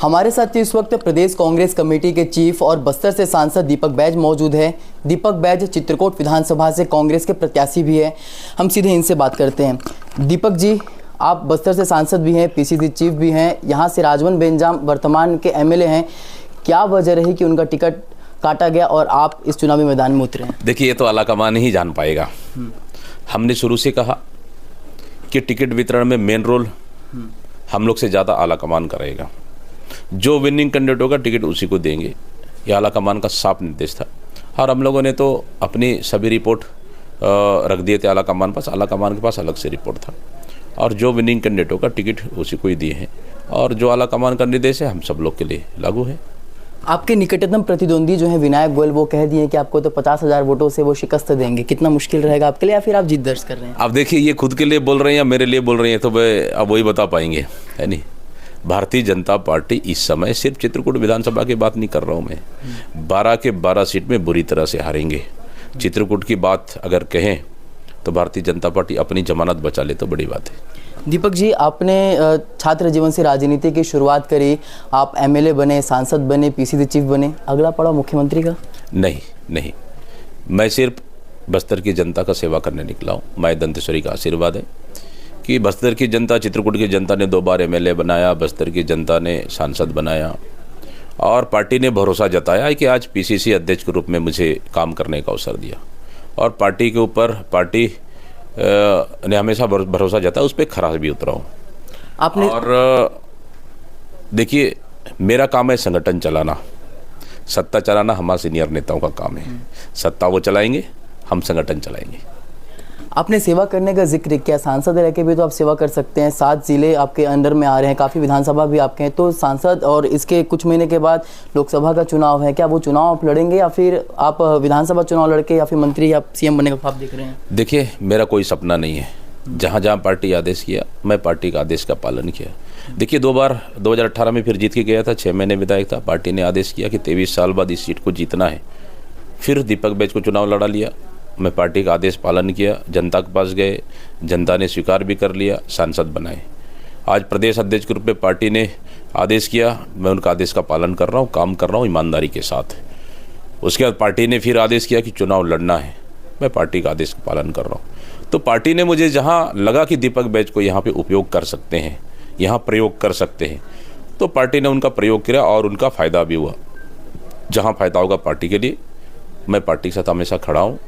हमारे साथ इस वक्त प्रदेश कांग्रेस कमेटी के चीफ और बस्तर से सांसद दीपक बैज मौजूद है। दीपक बैज चित्रकूट विधानसभा से कांग्रेस के प्रत्याशी भी हैं। हम सीधे इनसे बात करते हैं। दीपक जी, आप बस्तर से सांसद भी हैं, पीसीसी चीफ भी हैं, यहाँ से राजवन बेंजाम वर्तमान के एमएलए हैं। क्या वजह रही कि उनका टिकट काटा गया और आप इस चुनावी मैदान में उतरे हैं? देखिए, ये तो आलाकमान ही जान पाएगा। हमने शुरू से कहा कि टिकट वितरण में मेन रोल हम लोग से ज़्यादा आलाकमान करेगा। जो विनिंग कैंडिडेट होगा टिकट उसी को देंगे, ये आलाकमान का साफ निर्देश था। और हम लोगों ने तो अपनी सभी रिपोर्ट रख दिए थे आलाकमान पास। आलाकमान के पास अलग से रिपोर्ट था और जो विनिंग कैंडिडेट होगा टिकट उसी को ही दिए हैं। और जो आलाकमान का निर्देश है हम सब लोग के लिए लागू है। आपके निकटतम प्रतिद्वंदी जो है विनायक गोयल, वो कह दिए कि आपको तो 50,000 वोटों से वो शिकस्त देंगे। कितना मुश्किल रहेगा आपके लिए, या फिर आप जीत दर्ज कर रहे हैं? अब देखिए, ये खुद के लिए बोल रहे हैं या मेरे लिए बोल रहे हैं तो वे अब वही बता पाएंगे, है नहीं। भारतीय जनता पार्टी इस समय सिर्फ चित्रकूट विधानसभा की बात नहीं कर रहा हूँ मैं, 12 के 12 सीट में बुरी तरह से हारेंगे। चित्रकूट की बात अगर कहें तो भारतीय जनता पार्टी अपनी जमानत बचा ले तो बड़ी बात है। दीपक जी, आपने छात्र जीवन से राजनीति की शुरुआत करी, आप एमएलए बने, सांसद बने, पीसीसी चीफ बने। अगला पड़ाव मुख्यमंत्री का? नहीं, मैं सिर्फ बस्तर की जनता का सेवा करने निकला हूँ। माय दंतेश्वरी का आशीर्वाद है कि बस्तर की जनता, चित्रकूट की जनता ने 2 बार एमएलए बनाया, बस्तर की जनता ने सांसद बनाया और पार्टी ने भरोसा जताया है कि आज पीसीसी अध्यक्ष के रूप में मुझे काम करने का अवसर दिया। और पार्टी के ऊपर पार्टी ने हमेशा भरोसा जताया, उस पर खरा भी उतरा हूँ आपने। और देखिए, मेरा काम है संगठन चलाना, सत्ता चलाना हमारे सीनियर नेताओं का काम है। सत्ता वो चलाएंगे, हम संगठन चलाएंगे। आपने सेवा करने का जिक्र किया, सांसद रह के भी तो आप सेवा कर सकते हैं। 7 जिले आपके अंडर में आ रहे हैं, काफ़ी विधानसभा भी आपके हैं। तो सांसद, और इसके कुछ महीने के बाद लोकसभा का चुनाव है, क्या वो चुनाव आप लड़ेंगे या फिर आप विधानसभा चुनाव लड़के या फिर मंत्री या सीएम बनने का ख्वाब देख रहे हैं? देखिए, मेरा कोई सपना नहीं है। जहाँ जहाँ पार्टी आदेश किया मैं पार्टी का आदेश का पालन किया। देखिए, 2 बार 2018 में फिर जीत के गया था, 6 महीने विधायक था। पार्टी ने आदेश किया कि 23 साल बाद इस सीट को जीतना है। फिर दीपक बैज को चुनाव लड़ा लिया, मैं पार्टी का आदेश पालन किया, जनता के पास गए, जनता ने स्वीकार भी कर लिया, सांसद बनाए। आज प्रदेश अध्यक्ष के रूप में पार्टी ने आदेश किया, मैं उनका आदेश का पालन कर रहा हूँ, काम कर रहा हूँ ईमानदारी के साथ। उसके बाद पार्टी ने फिर आदेश किया कि चुनाव लड़ना है, मैं पार्टी का आदेश का पालन कर रहा हूँ। तो पार्टी ने मुझे जहाँ लगा कि दीपक बैज को यहाँ पर उपयोग कर सकते हैं, यहाँ प्रयोग कर सकते हैं, तो पार्टी ने उनका प्रयोग किया और उनका फ़ायदा भी हुआ। जहाँ फ़ायदा होगा पार्टी के लिए, मैं पार्टी के साथ हमेशा खड़ा हूँ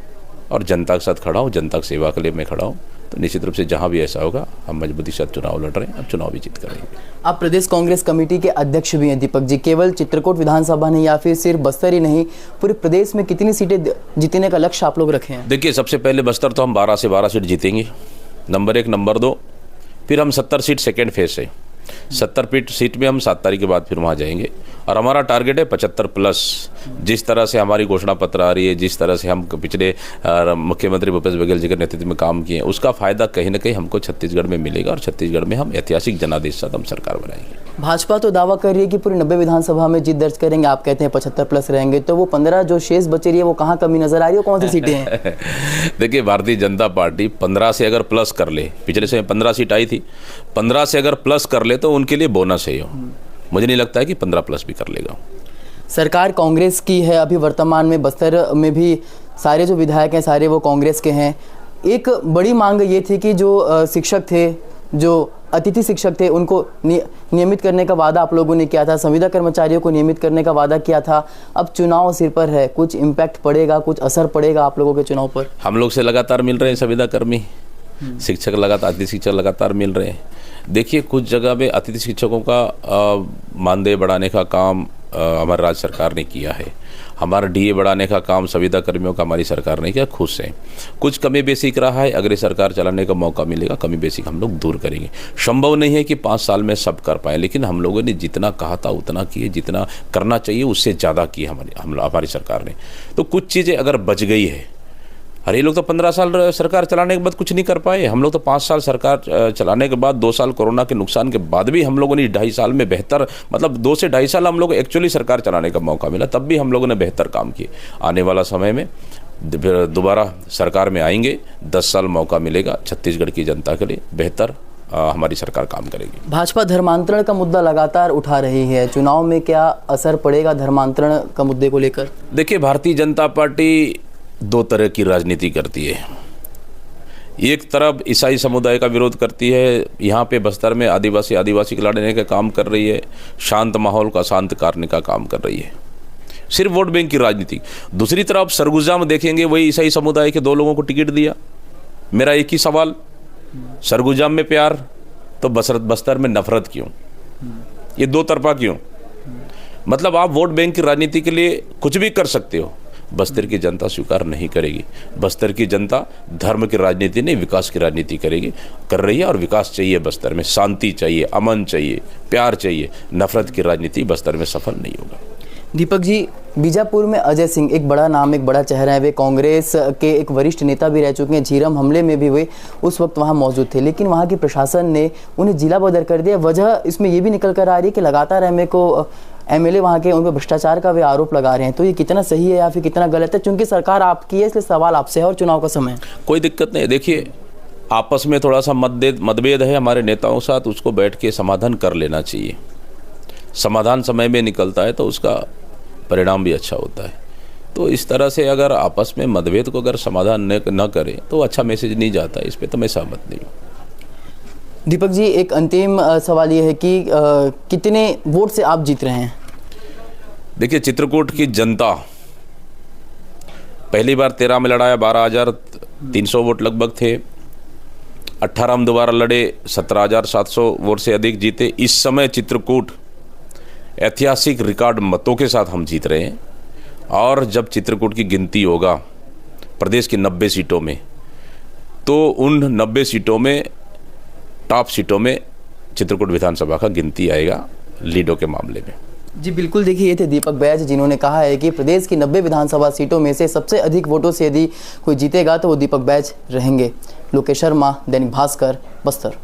और जनता के साथ खड़ा हूँ, जनता की सेवा के लिए मैं खड़ा हूँ। तो निश्चित रूप से जहाँ भी ऐसा होगा हम मजबूती से चुनाव लड़ रहे हैं, अब चुनाव भी जीत करेंगे। आप प्रदेश कांग्रेस कमेटी के अध्यक्ष भी हैं दीपक जी। केवल चित्रकूट विधानसभा नहीं या फिर सिर्फ बस्तर ही नहीं, पूरे प्रदेश में कितनी सीटें जीतने का लक्ष्य आप लोग रखे हैं? देखिए, सबसे पहले बस्तर तो हम 12 से 12 सीट जीतेंगे, नंबर 1। नंबर 2, फिर हम 70 सीट सेकेंड फेज से 70 सीट में हम 7 तारीख के बाद फिर वहाँ जाएंगे। और हमारा टारगेट है 75+। जिस तरह से हमारी घोषणा पत्र आ रही है, जिस तरह से हम पिछले मुख्यमंत्री भूपेश बघेल जी के नेतृत्व में काम किए, उसका फ़ायदा कहीं ना कहीं हमको छत्तीसगढ़ में मिलेगा और छत्तीसगढ़ में हम ऐतिहासिक जनादेश साथ हम सरकार बनाएंगे। भाजपा तो दावा कर रही है कि पूरी 90 विधानसभा में जीत दर्ज करेंगे, आप कहते हैं 75+ रहेंगे। तो वो 15 जो शेष बचे रही है, वो कहाँ कमी नजर आ रही है, कौन सी सीटें हैं? देखिए, भारतीय जनता पार्टी 15 से अगर प्लस कर ले, पिछले समय 15 सीट आई थी, 15 से अगर प्लस कर ले तो उनके लिए बोनस है। मुझे नहीं लगता है कि 15+ भी कर लेगा। सरकार कांग्रेस की है अभी वर्तमान में, बस्तर में भी सारे जो विधायक हैं सारे वो कांग्रेस के हैं। एक बड़ी मांग ये थी कि जो शिक्षक थे, जो अतिथि शिक्षक थे, उनको नियमित करने का वादा आप लोगों ने किया था, संविदा कर्मचारियों को नियमित करने का वादा किया था। अब चुनाव सिर पर है, कुछ इम्पैक्ट पड़ेगा, कुछ असर पड़ेगा आप लोगों के चुनाव पर? हम लोग से लगातार मिल रहे हैं संविदा कर्मी, शिक्षक लगातार, अतिथि शिक्षक लगातार मिल रहे हैं। देखिए, कुछ जगह पे अतिथि शिक्षकों का मानदेय बढ़ाने का काम हमारी राज्य सरकार ने किया है। हमारा डीए बढ़ाने का काम संविदा कर्मियों का हमारी सरकार ने किया, खुश हैं। कुछ कमी बेसिक रहा है, अगले सरकार चलाने का मौका मिलेगा, कमी बेसिक हम लोग दूर करेंगे। संभव नहीं है कि 5 साल में सब कर पाए, लेकिन हम लोगों ने जितना कहा था उतना किए, जितना करना चाहिए उससे ज़्यादा किए हमारी सरकार ने। तो कुछ चीज़ें अगर बच गई है, अरे ये लोग तो 15 साल सरकार चलाने के बाद कुछ नहीं कर पाए, हम लोग तो 5 साल सरकार चलाने के बाद, 2 साल कोरोना के नुकसान के बाद भी हम लोगों ने 2.5 साल में बेहतर, मतलब 2 से 2.5 साल हम लोग एक्चुअली सरकार चलाने का मौका मिला, तब भी हम लोगों ने बेहतर काम किए। आने वाला समय में फिर दोबारा सरकार में आएंगे, 10 साल मौका मिलेगा छत्तीसगढ़ की जनता के लिए बेहतर हमारी सरकार काम करेगी। भाजपा धर्मांतरण का मुद्दा लगातार उठा रही है, चुनाव में क्या असर पड़ेगा धर्मांतरण का मुद्दे को लेकर? देखिए, भारतीय जनता पार्टी दो तरह की राजनीति करती है। एक तरफ ईसाई समुदाय का विरोध करती है, यहाँ पे बस्तर में आदिवासी के लड़ने का काम कर रही है, शांत माहौल का शांत करने का काम कर रही है, सिर्फ वोट बैंक की राजनीति। दूसरी तरफ सरगुजा में देखेंगे, वही ईसाई समुदाय के 2 लोगों को टिकट दिया। मेरा एक ही सवाल, सरगुजा में प्यार तो बस्तर में नफरत क्यों? ये दो तरफा क्यों? मतलब आप वोट बैंक की राजनीति के लिए कुछ भी कर सकते हो, बस्तर की जनता स्वीकार नहीं करेगी। बस्तर की जनता धर्म की राजनीति नहीं, विकास की राजनीति कर रही है, और विकास चाहिए बस्तर में, शांति चाहिए, अमन चाहिए, प्यार चाहिए। नफरत की राजनीति बस्तर में सफल नहीं होगा। दीपक जी, बीजापुर में अजय सिंह एक बड़ा नाम, एक बड़ा चेहरा है, वे कांग्रेस के एक वरिष्ठ नेता भी रह चुके हैं। झीरम हमले में भी वे उस वक्त वहां मौजूद थे, लेकिन वहां की प्रशासन ने उन्हें जिला बदर कर दिया। वजह इसमें ये भी निकल कर आ रही है कि लगातार एमएलए वहाँ के उन पर भ्रष्टाचार का वे आरोप लगा रहे हैं। तो ये कितना सही है या फिर कितना गलत है? चूंकि सरकार आपकी है, इसलिए सवाल आपसे है और चुनाव का समय। कोई दिक्कत नहीं। देखिए, आपस में थोड़ा सा मतभेद है हमारे नेताओं के साथ, उसको बैठ के समाधान कर लेना चाहिए। समाधान समय में निकलता है तो उसका परिणाम भी अच्छा होता है। तो इस तरह से अगर आपस में मतभेद को अगर समाधान न करें तो अच्छा मैसेज नहीं जाता। इस पर तो मैं सहमत नहीं हूँ। दीपक जी, एक अंतिम सवाल ये है कि कितने वोट से आप जीत रहे हैं? देखिए, चित्रकूट की जनता पहली बार 13 में लड़ाया, 12,300 वोट लगभग थे। 18 में दोबारा लड़े, 17,700 वोट से अधिक जीते। इस समय चित्रकूट ऐतिहासिक रिकॉर्ड मतों के साथ हम जीत रहे हैं। और जब चित्रकूट की गिनती होगा प्रदेश की 90 सीटों में, तो उन 90 सीटों में टॉप सीटों में चित्रकूट विधानसभा का गिनती आएगा लीडों के मामले में। जी बिल्कुल, देखिए, ये थे दीपक बैज, जिन्होंने कहा है कि प्रदेश की 90 विधानसभा सीटों में से सबसे अधिक वोटों से यदि कोई जीतेगा तो वो दीपक बैज रहेंगे। लोकेश शर्मा, दैनिक भास्कर, बस्तर।